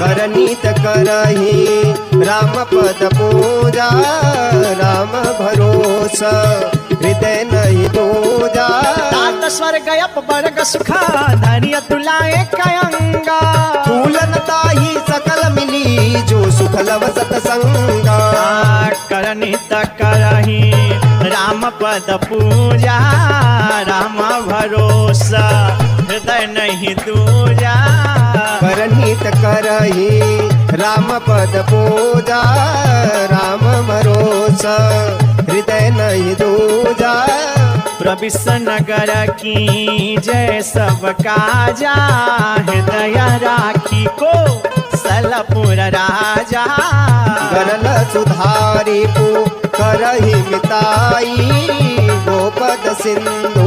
करनीत करही राम पद पूजा, राम भरोसा हृदय नहीं दूजा। तात स्वर्ग अपवर्ग सुखा धैर्य तुलाए कयंगा, फूलन ताही सकल मिली जो सुख लव सतसंगा। करनित करही राम पद पूजा, राम भरोसा हृदय नहीं दूजा। करनीत करही राम पद पूजा, राम भरोसा हृदय नहीं दूजा। प्रविश नगर की जय सब काजा, हृदय राखी को सलपुर राजा। गरल सुधारी पु करही मिताई, गोपद सिंधु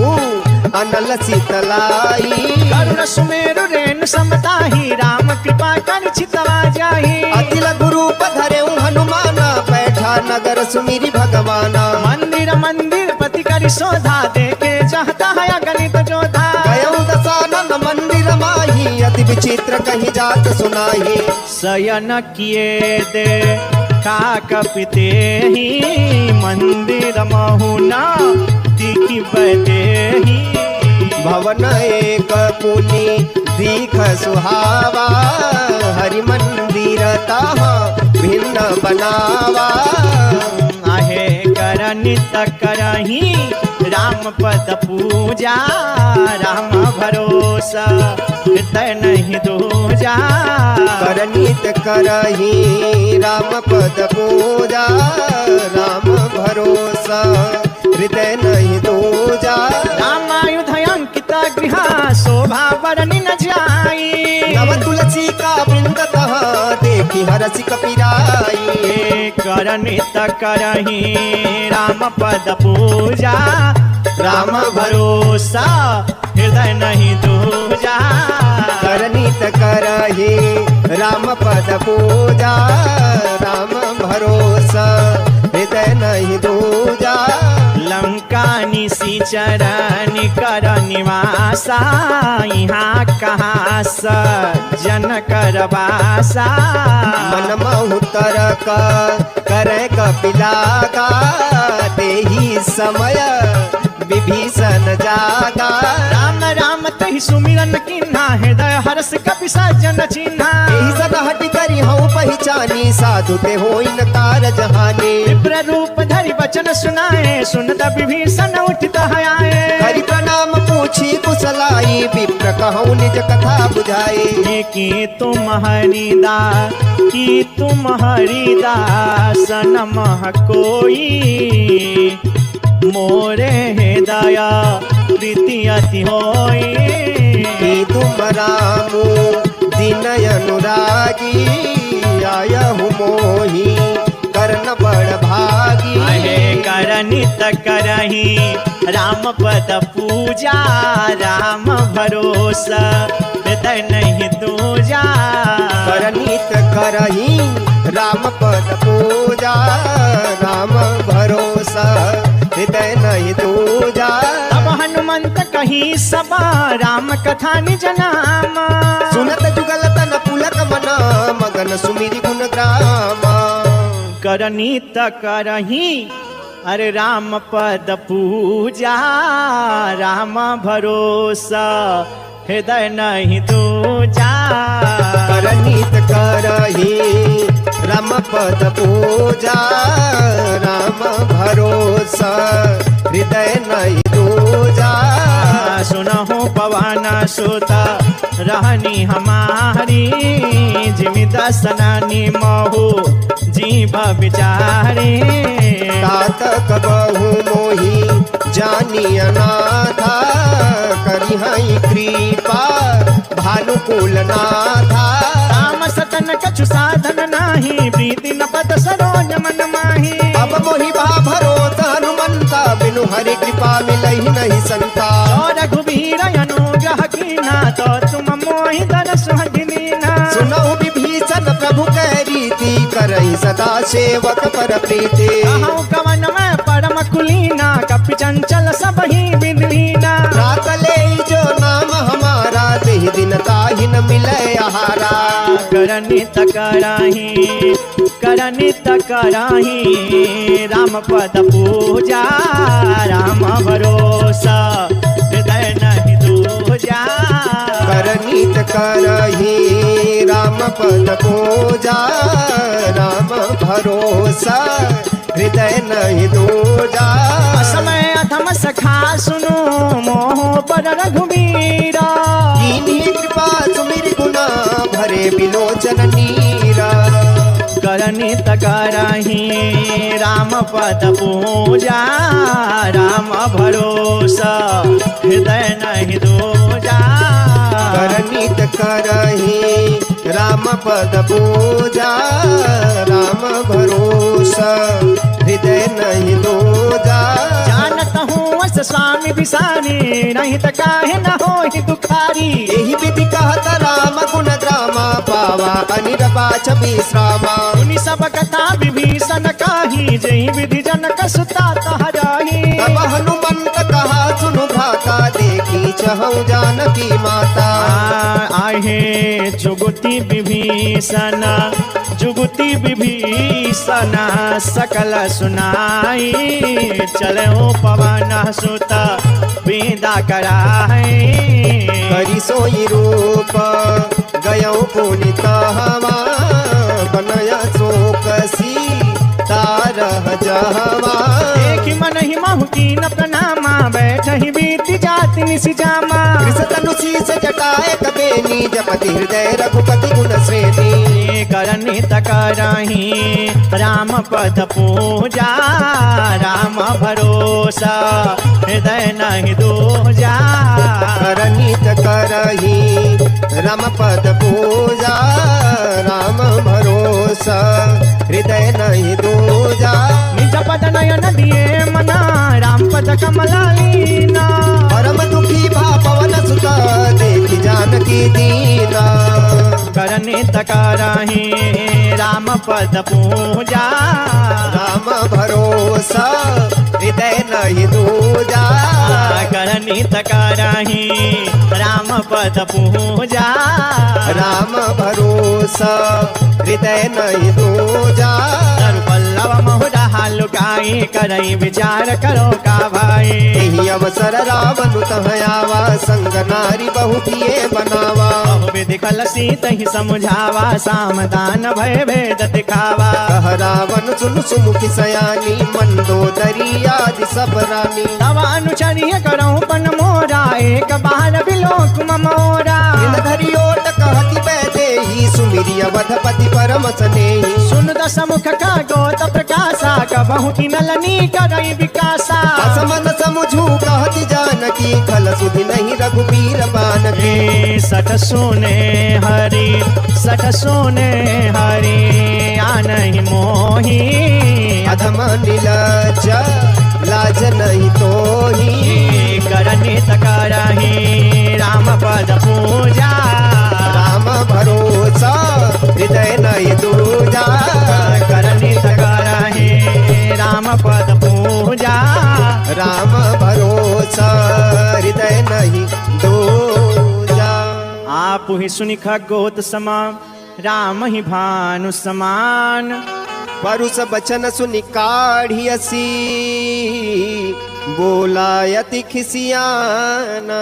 अनल शीतलाई। करुण सुमेरु रेणु समताही, राम कृपा कर चितवा जाही। अतिल गुरूप धरे हनुमाना, बैठा नगर सुमिरी भगवाना। मंदिर मंदिर पति करि शोधा, देखे चाहता है अगणित जोधा। गयौ दशानन मंदिर माही, अति विचित्र कहीं जात सुनाही। शयन किए दे का कपिते ही, मंदिर महुना दिखि बदेही। भवन एक पुनि दीख सुहावा, हरि मंदिर ताहा भिन्न बनावा। आहे करनित करही राम पद पूजा, राम भरोसा हृदय नहीं दूजा। करनीत करही राम पद पूजा, राम भरोसा हृदय नहीं दूजा। रामायुध अंकित गृह शोभा बरनी न जाई, नव तुलसी का वृंदतः देखी हरसि कपिराई। करनित करही राम पद पूजा, राम भरोसा हृदय नहीं दूजा। करनीत करही राम पद पूजा, राम भरोसा हृदय नहीं दूजा। लंका निशिचर निकर निवासा, यहाँ कहाँ सज्जन कर वासा। मन महुतर करे कपिलागा, तेहि समय विभीषण जागा। राम राम तहि सुमिरन किन्हा, हृदय हर्ष कपि सज्जन चिन्हा। एहि सद हटि करि हऊँ पहचानी, साधु ते होई न कार जहानी। विप्र रूप धरि वचन सुनाए, सुनत विभीषण उठित आए। हरि प्रणाम पूछी कुशलाई, विप्र कहूँ निज कथा बुझाए। कि तुम हरिदास, कि तुम हरिदास नमः कोई, मोरे हृदय प्रीति अति होई। कि तुम रामु दीनय अनुरागी, आयहु मोहि कर्ण बड़ भागी। अहे करनित करही राम पद पूजा, राम भरोसा हृदय नहीं दूजा। करनीत करही राम पद पूजा, राम भरोसा हृदय नहीं दूजा। अब हनुमंत कही सबा, राम कथा निज नाम। सुनत जुगल तन पुलक मना, मगन सुमिरि गुण ग्राम। करनीत करही अरे राम पद पूजा, राम भरोसा हृदय नहीं दूजा। करनीत करही राम पद पूजा, राम भरोसा हृदय नहीं दूजा। सुनहु पवन सुत रहनी हमारी, जिमि दसनानी महु जीव विचारी। तात कबहु मोहि जानी अनाथा, करिहई कृपा भानुकुल नाथा। राम सतन कछु साधन नाही, प्रीति न पद सरोज मन माही। अब मोहि बा भरोसा हनुमंता, बिनु हरि कृपा मिलहि नहीं संता। और रघुबीर अनुग्रह कीना, तो तुम मोहि दरस दीना। सुनहु विभीषण प्रभु कह रीति, करहि सदा सेवक पर प्रीति। कहूँ कवन में परम कुलीना, कपि चंचल सब ही विदलीना। रात ले जो नाम हमारा, देहि दिन ताहि न मिलै आहारा। करनित कराही राम पद पूजा राम भरोसा हृदय नहीं दूजा करनित करही राम पद पूजा राम भरोसा हृदय नहीं दूजा समय अधम सखा सुनो मोह पर रघुवीरा दीन्ही कृपा सुमिर गुना भरे बिलोचन नीरा करनित कराही राम पद पूजा राम भरोसा हृदय नहीं दूजा करनित करही राम पद पूजा राम भरोसा हृदय नहीं दूजा जानत हूँ अस स्वामी बिसारी नहीं त काहे न होहि दुखारी यही विधि कहत राम गुण ग्रामा पावा अनिर्वाच विश्रामा उनि सब कथा विभीषण काही जही विधि जनक सुता तहराही तब हनुमंत कहा सुनु भ्राता देखी चहु जानकी माता आहे जुगति विभीषण सकल सुनाई चले पवन सुत विदा कराई करि सोई रूप गयो पुनित हवा बनया शोकसी तारह जहवा देखि मन ही महु कीन प्रणामा बैठहि बीति जाति निसि जामा कृष्ण शीस जटाए कबेनी जपति हृदय रघुपति गुण श्रेणी करनित कराही राम पद पूजा राम भरोसा हृदय नहीं दूजा करनित करही राम पद पूजा राम भरोसा हृदय नहीं दूजा निज पद नयन दिए मना राम पद कमला लीना परम दुखी भा पवन सुत देखि जानकी दीना करनित कराही राम पद पूजा राम भरोसा हृदय नहीं दूजा करनित कराही राम पद पूजा राम भरोसा हृदय नहीं दूजा पल्लव महुडा लुकाई करई विचार करो का भाई यही अवसर रावण तहयावा संग नारी बहु किए बनावा बहु विधि खल सीत ही समझावा सामदान भय भेद दिखावा कह रावण सुन सुमुखी सयानी मंदोदरी आदि सब रानी तव अनुचर्य करो पन मोरा एक बार बिलोक ममोरा धरी ओट कहती बैठे ही सुमिरी अवधपति परम स्नेही सुन दस मुख का गोत प्रकाशा कबहु की नलनी करई विकासा असमन समझू कहती जानकी खल सुधि नहीं रघुबीर बानकी सठ सोने हरि आनहि मोही अधम नीलज लाज नहीं तोही करनित कराही राम पद पूजा राम भरोसा हृदय नहीं दूजा करनित कराही राम पद पूजा राम भरोसा हृदय नहीं दूजा आप ही सुनि खगोत समा राम ही भानु समान परुष बचन सुनि काढ़ियसी बोलायति खिसियाना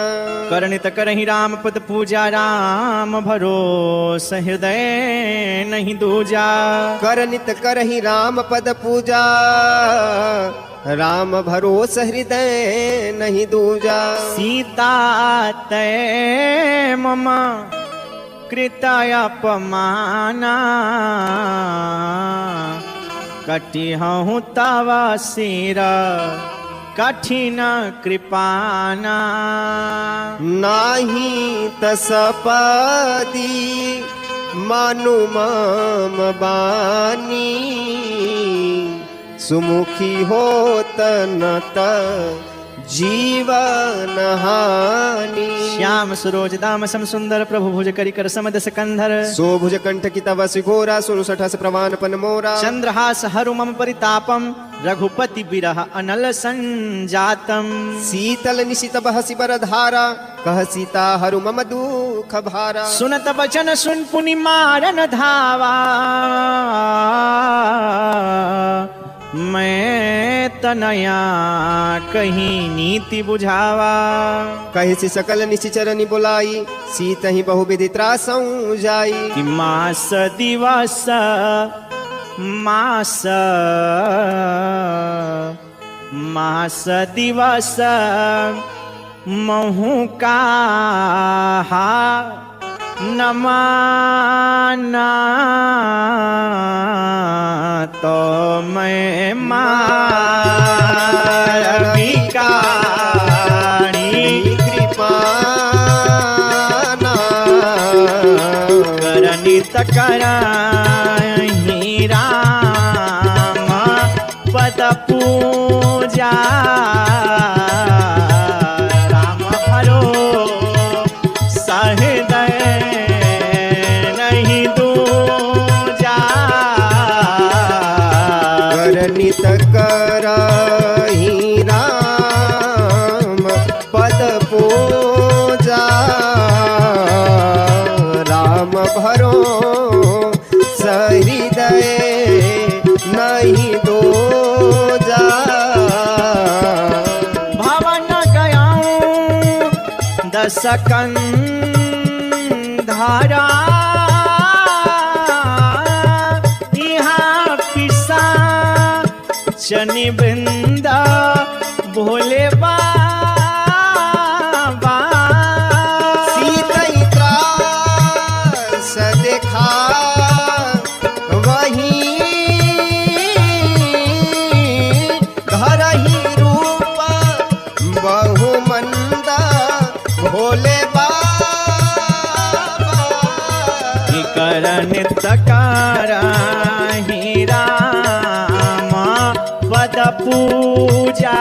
करनित करहि राम पद पूजा राम भरोस हृदय नहीं दूजा करनित करहि राम पद पूजा राम भरोस हृदय नहीं दूजा सीता तय मम कृतय अपमाना कटिहु तव सिर कठिन कृपाना नाही तसपदी मानु मम बानी सुमुखी होत न त जीवन हानि। श्याम सरोज दाम सम सुंदर प्रभु भुज करि कर समदस कंधर। सोभुज कंठ की तव सिघोरा 16 प्रमाणपन मोरा। चंद्रहास हरु मम परितापम रघुपति बिरह अनल संजातम। शीतल निशित बहसि बर धारा कह सीता हरु मम दुख भारा। सुनत बचन सुन पुनि मारन धावा मैं तनया कहीं नीति बुझावा। कहे से सकल निशिचरनि बोलाई सीत ही बहुविधि त्रासौ जाई। कि मास दिवस मास मास दिवस महु का न माना तो मैं मारिकाणी कृपाना। करनित करहि राम पद पूजा। राम भरो सहृदय नहीं दूजा। करनित करहि राम पद पूजा। राम भरो सहृदय नहीं दूजा। भवन गयाऊं दस कंधारा यहाँ पिसा शनि वृंदा भोले बाबा। सीतई त्रास देखा वहीं घर ही रूप बहुमंदा भोले बाबा। करनित करहि राम पद पूजा।